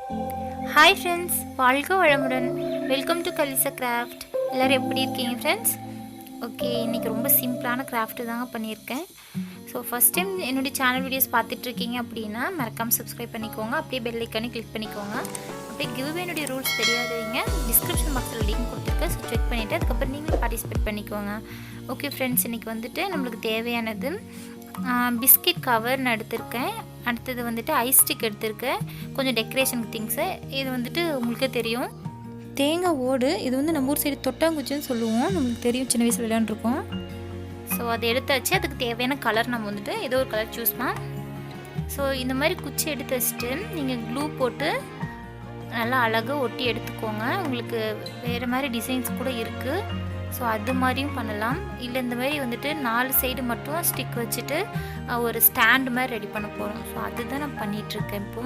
Hi friends, வாழ்க வளமுடன். Welcome to Kavilisa craft. எல்லோரும் எப்படி இருக்கீங்க ஃப்ரெண்ட்ஸ்? ஓகே, இன்றைக்கி ரொம்ப சிம்பிளான கிராஃப்ட்டு தாங்க பண்ணியிருக்கேன். ஸோ ஃபஸ்ட் டைம் என்னுடைய சேனல் வீடியோஸ் பார்த்துட்ருக்கீங்க அப்படின்னா மறக்காமல் சப்ஸ்கிரைப் பண்ணிக்கோங்க. அப்படியே பெல் ஐக்கானே கிளிக் பண்ணிக்கோங்க. அப்படியே கிவ்அவேனுடைய ரூல்ஸ் தெரியாதவங்க டிஸ்கிரிப்ஷன் பாக்ஸில் லிங்க் கொடுத்துருக்கேன். ஸோ செக் பண்ணிவிட்டு அதுக்கப்புறம் நீங்களும் பார்ட்டிசிபேட் பண்ணிக்கோங்க. ஓகே ஃப்ரெண்ட்ஸ், இன்றைக்கி வந்துட்டு நம்மளுக்கு தேவையானது பிஸ்கெட் கவர்னு எடுத்திருக்கேன். அடுத்தது வந்துட்டு ஐஸ் ஸ்டிக் எடுத்திருக்கேன், கொஞ்சம் டெக்கரேஷனுக்கு திங்ஸு. இது வந்துட்டு உங்களுக்கே தெரியும் தேங்காய் ஓடு. இது வந்து நம்ம ஊர் சைடு தொட்டாங்குச்சின்னு சொல்லுவோம், நம்மளுக்கு தெரியும், சின்ன வயசில் விளையாண்டுருக்கோம். ஸோ அதை எடுத்தாச்சு. அதுக்கு தேவையான கலர் நம்ம வந்துட்டு ஏதோ ஒரு கலர் சூஸ் பண்ணலாம். ஸோ இந்த மாதிரி குச்சி எடுத்து வச்சுட்டு நீங்கள் க்ளூ போட்டு நல்லா அழகாக ஒட்டி எடுத்துக்கோங்க. உங்களுக்கு வேறு மாதிரி டிசைன்ஸ் கூட இருக்குது. ஸோ அது மாதிரியும் பண்ணலாம். இல்லை இந்த மாதிரி வந்துட்டு 4 சைடு மட்டும் ஸ்டிக் வச்சுட்டு ஒரு ஸ்டாண்டு மாதிரி ரெடி பண்ண போகிறோம். ஸோ அதுதான் நான் பண்ணிகிட்ருக்கேன். இப்போ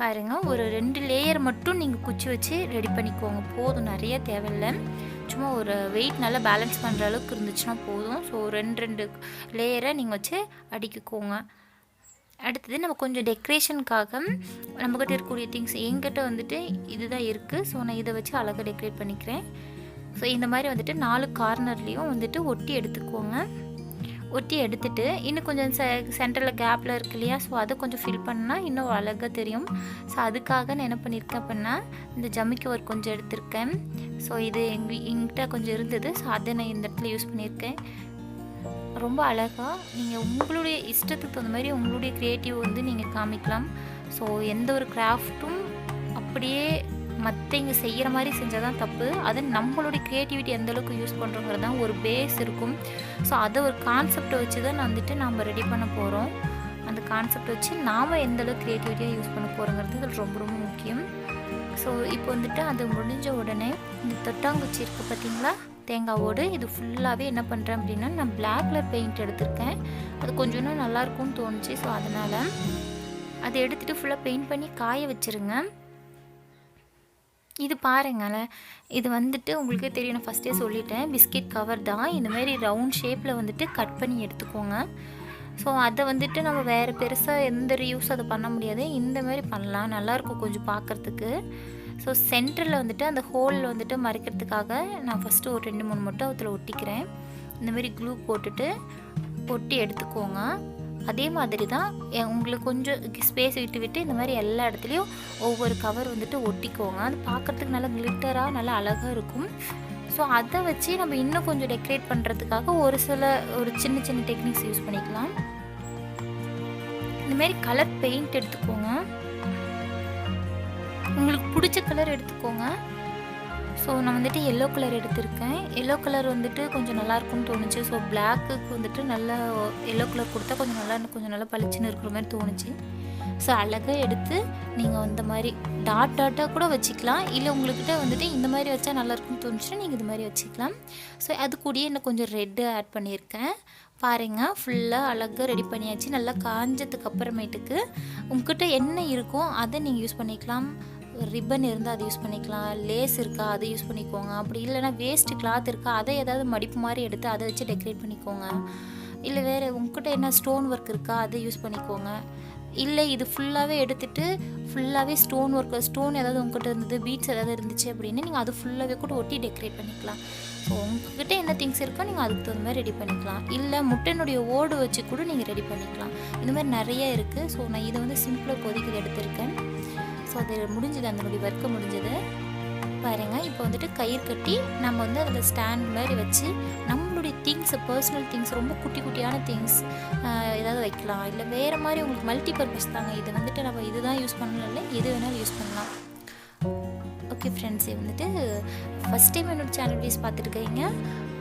பாருங்கள், ஒரு 2 லேயர் மட்டும் நீங்கள் குச்சி வச்சு ரெடி பண்ணிக்கோங்க. போதும், நிறைய தேவையில்லை. சும்மா ஒரு வெயிட் நல்லா பேலன்ஸ் பண்ணுற அளவுக்கு இருந்துச்சுன்னா போதும். ஸோ 2 லேயரை நீங்கள் வச்சு அடிக்கிக்கோங்க. அடுத்தது நம்ம கொஞ்சம் டெக்கரேஷனுக்காக நம்மக்கிட்ட இருக்கக்கூடிய திங்ஸ், என்கிட்ட வந்துட்டு இதுதான் இருக்குது. ஸோ நான் இதை வச்சு அழகாக டெக்கரேட் பண்ணிக்கிறேன். ஸோ இந்த மாதிரி வந்துட்டு 4 கார்னர்லேயும் வந்துட்டு ஒட்டி எடுத்துக்கோங்க. ஒட்டி எடுத்துகிட்டு இன்னும் கொஞ்சம் சென்டரில் கேப்பில் இருக்கு இல்லையா, ஸோ அதை கொஞ்சம் ஃபில் பண்ணால் இன்னும் அழகாக தெரியும். ஸோ அதுக்காக நான் என்ன பண்ணியிருக்கேன் அப்படின்னா இந்த ஜமிக்கி ஒர்க் கொஞ்சம் எடுத்திருக்கேன். ஸோ இது எங்கிட்ட கொஞ்சம் இருந்தது. ஸோ அதை நான் இந்த இடத்துல யூஸ் பண்ணியிருக்கேன். ரொம்ப அழகாக நீங்கள் உங்களுடைய இஷ்டத்துக்கு தகுந்த மாதிரி உங்களுடைய க்ரியேட்டிவ் வந்து நீங்கள் காமிக்கலாம். ஸோ எந்த ஒரு கிராஃப்ட்டும் அப்படியே மற்றவங்க செய்கிற மாதிரி செஞ்சால் தான் தப்பு. அது நம்மளுடைய க்ரியேட்டிவிட்டி எந்தளவுக்கு யூஸ் பண்ணுறோங்கிறது தான் ஒரு பேஸ் இருக்கும். ஸோ அதை ஒரு கான்செப்டை வச்சு தான் வந்துட்டு நம்ம ரெடி பண்ண போகிறோம். அந்த கான்செப்டை வச்சு நாம் எந்தளவுக்கு க்ரியேட்டிவிட்டியாக யூஸ் பண்ண போகிறோங்கிறது இது ரொம்ப ரொம்ப முக்கியம். ஸோ இப்போ வந்துட்டு அது முடிஞ்ச உடனே இந்த தொட்டாங்குச்சி இருக்குது பார்த்தீங்களா, தேங்காய் ஓடு, இது ஃபுல்லாகவே என்ன பண்ணுறேன் அப்படின்னா நான் பிளாக் கலர் பெயிண்ட் எடுத்திருக்கேன். அது கொஞ்சம் இன்னும் நல்லாயிருக்கும்னு தோணுச்சு. ஸோ அதனால் அதை எடுத்துகிட்டு ஃபுல்லாக பெயிண்ட் பண்ணி காய வச்சுருங்க. இது பாருங்களேன், இது வந்துட்டு உங்களுக்கே தெரியும், நான் ஃபஸ்ட்டே சொல்லிட்டேன், பிஸ்கெட் கவர் தான். இந்தமாரி ரவுண்ட் ஷேப்பில் வந்துட்டு கட் பண்ணி எடுத்துக்கோங்க. ஸோ அதை வந்துட்டு நம்ம வேறு பெருசாக எந்த ரியூஸ் அதை பண்ண முடியாது. இந்த மாதிரி பண்ணலாம், நல்லாயிருக்கும் கொஞ்சம் பார்க்குறதுக்கு. ஸோ சென்டரில் வந்துட்டு அந்த ஹோலில் வந்துட்டு மறைக்கிறதுக்காக நான் ஃபஸ்ட்டு ஒரு 2-3 மட்டும் அதில் ஒட்டிக்கிறேன். இந்தமாரி க்ளூ போட்டுட்டு ஒட்டி எடுத்துக்கோங்க. அதே மாதிரி தான் உங்களுக்கு கொஞ்சம் ஸ்பேஸ் விட்டு விட்டு இந்த மாதிரி எல்லா இடத்துலையும் ஒவ்வொரு கவர் வந்துட்டு ஒட்டிக்கோங்க. அது பார்க்குறதுக்கு நல்லா கிளிட்டராக நல்லா அழகாக இருக்கும். ஸோ அதை வச்சு நம்ம இன்னும் கொஞ்சம் டெக்கரேட் பண்ணுறதுக்காக ஒரு சின்ன சின்ன டெக்னிக்ஸ் யூஸ் பண்ணிக்கலாம். இந்தமாரி கலர் பெயிண்ட் எடுத்துக்கோங்க, உங்களுக்கு பிடிச்ச கலர் எடுத்துக்கோங்க. ஸோ நான் வந்துட்டு எல்லோ கலர் எடுத்திருக்கேன். எல்லோ கலர் வந்துட்டு கொஞ்சம் நல்லாயிருக்கும்னு தோணுச்சு. ஸோ பிளாக்குக்கு வந்துட்டு நல்லா எல்லோ கலர் கொடுத்தா கொஞ்சம் நல்லா பளிச்சுன்னு இருக்கிற மாதிரி தோணுச்சு. ஸோ அழகாக எடுத்து நீங்கள் இந்த மாதிரி டாட்டாக கூட வச்சுக்கலாம். இல்லை உங்கள்கிட்ட வந்துட்டு இந்த மாதிரி வச்சா நல்லாயிருக்கும்னு தோணுச்சுன்னா நீங்கள் இது மாதிரி வச்சுக்கலாம். ஸோ அது கூடயே இன்னும் கொஞ்சம் ரெட்டு ஆட் பண்ணியிருக்கேன். பாருங்கள், ஃபுல்லாக அழகாக ரெடி பண்ணியாச்சு. நல்லா காஞ்சதுக்கு அப்புறமேட்டுக்கு உங்கள்கிட்ட என்ன இருக்கோ அதை நீங்கள் யூஸ் பண்ணிக்கலாம். ரிப்பன் இருந்தால் அதை யூஸ் பண்ணிக்கலாம், லேஸ் இருக்கா அதை யூஸ் பண்ணிக்கோங்க. அப்படி இல்லைனா வேஸ்ட்டு கிளாத் இருக்கா அதை ஏதாவது மடிப்பு மாதிரி எடுத்து அதை வச்சு டெக்கரேட் பண்ணிக்கோங்க. இல்லை வேறு உங்கள்கிட்ட என்ன ஸ்டோன் ஒர்க் இருக்கா அதை யூஸ் பண்ணிக்கோங்க. இல்லை இது ஃபுல்லாகவே எடுத்துகிட்டு ஃபுல்லாகவே ஸ்டோன் ஏதாவது உங்கள்கிட்ட இருந்தது, பீட்ஸ் ஏதாவது இருந்துச்சு அப்படின்னு நீங்கள் அது ஃபுல்லாகவே கூட ஒட்டி டெக்கரேட் பண்ணிக்கலாம். ஸோ உங்கள்கிட்ட என்ன திங்ஸ் இருக்கோ நீங்கள் அதுக்கு தகுந்த மாதிரி ரெடி பண்ணிக்கலாம். இல்லை முட்டையினுடைய ஓடு வச்சு கூட நீங்கள் ரெடி பண்ணிக்கலாம். இந்த மாதிரி நிறைய இருக்குது. ஸோ நான் இதை வந்து சிம்பிளாக இப்போதைக்கு எடுத்திருக்கேன். ஸோ அது முடிஞ்சது, அதனுடைய ஒர்க்கு முடிஞ்சது. பாருங்கள், இப்போ வந்துட்டு கயிறு கட்டி நம்ம வந்து அதில் ஸ்டாண்ட் மாதிரி வச்சு நம்மளுடைய திங்ஸ், பர்சனல் திங்ஸ், ரொம்ப குட்டி குட்டியான திங்ஸ் ஏதாவது வைக்கலாம். இல்லை வேறு மாதிரி உங்களுக்கு மல்டி பர்பஸ் தாங்க. இது வந்துட்டு நம்ம இதுதான் யூஸ் பண்ணலாம், இல்லை எது வேணாலும் யூஸ் பண்ணலாம். ஓகே ஃப்ரெண்ட்ஸ், வந்துட்டு ஃபஸ்ட் டைம் என்னோடய சேனல் வீடியோஸ் பார்த்துருக்கீங்க.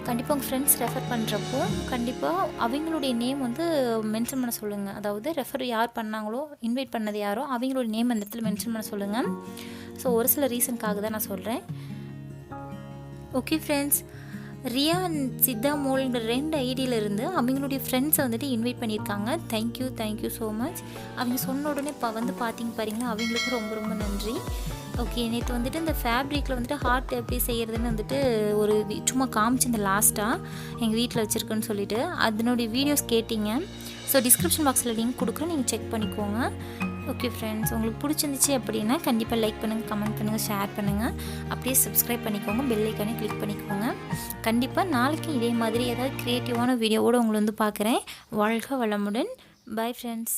கண்டிப்பாக உங்கள் ஃப்ரெண்ட்ஸ் ரெஃபர் பண்ணுறப்போ கண்டிப்பாக அவங்களுடைய நேம் வந்து மென்ஷன் பண்ண சொல்லுங்கள். அதாவது ரெஃபர் யார் பண்ணாங்களோ, இன்வைட் பண்ணது யாரோ அவங்களோட நேம் அந்த இடத்துல மென்ஷன் பண்ண சொல்லுங்கள். ஸோ ஒரு சில ரீசனுக்காக தான் நான் சொல்கிறேன். Okay friends, Riya and Siddha மோல்ங்கிற 2 ஐடியிலேருந்து அவங்களுடைய ஃப்ரெண்ட்ஸை வந்துட்டு இன்வைட் பண்ணியிருக்காங்க. Thank you so much. அவங்க சொன்ன உடனே வந்து பாருங்களா, அவங்களுக்கும் ரொம்ப ரொம்ப நன்றி. ஓகே, நேற்று வந்துட்டு இந்த ஃபேப்ரிக்கில் வந்துட்டு ஹார்ட் எப்படி செய்கிறதுன்னு வந்துட்டு ஒரு சும்மா காமிச்சிருந்த லாஸ்ட்டாக எங்கள் வீட்டில் வச்சுருக்குன்னு சொல்லிவிட்டு அதனுடைய வீடியோஸ் கேட்டிங்க. ஸோ டிஸ்கிரிப்ஷன் பாக்ஸில் லிங்க் கொடுக்குறேன், நீங்கள் செக் பண்ணிக்கோங்க. ஓகே ஃப்ரெண்ட்ஸ், உங்களுக்கு பிடிச்சிருந்துச்சு அப்படின்னா கண்டிப்பாக லைக் பண்ணுங்கள், கமெண்ட் பண்ணுங்கள், ஷேர் பண்ணுங்கள். அப்படியே சப்ஸ்கிரைப் பண்ணிக்கோங்க, பெல் ஐக்கானே கிளிக் பண்ணிக்கோங்க. கண்டிப்பாக நாளைக்கு இதே மாதிரி ஏதாவது க்ரியேட்டிவான வீடியோவோடு உங்களை வந்து பார்க்குறேன். வாழ்க வளமுடன். Bye friends.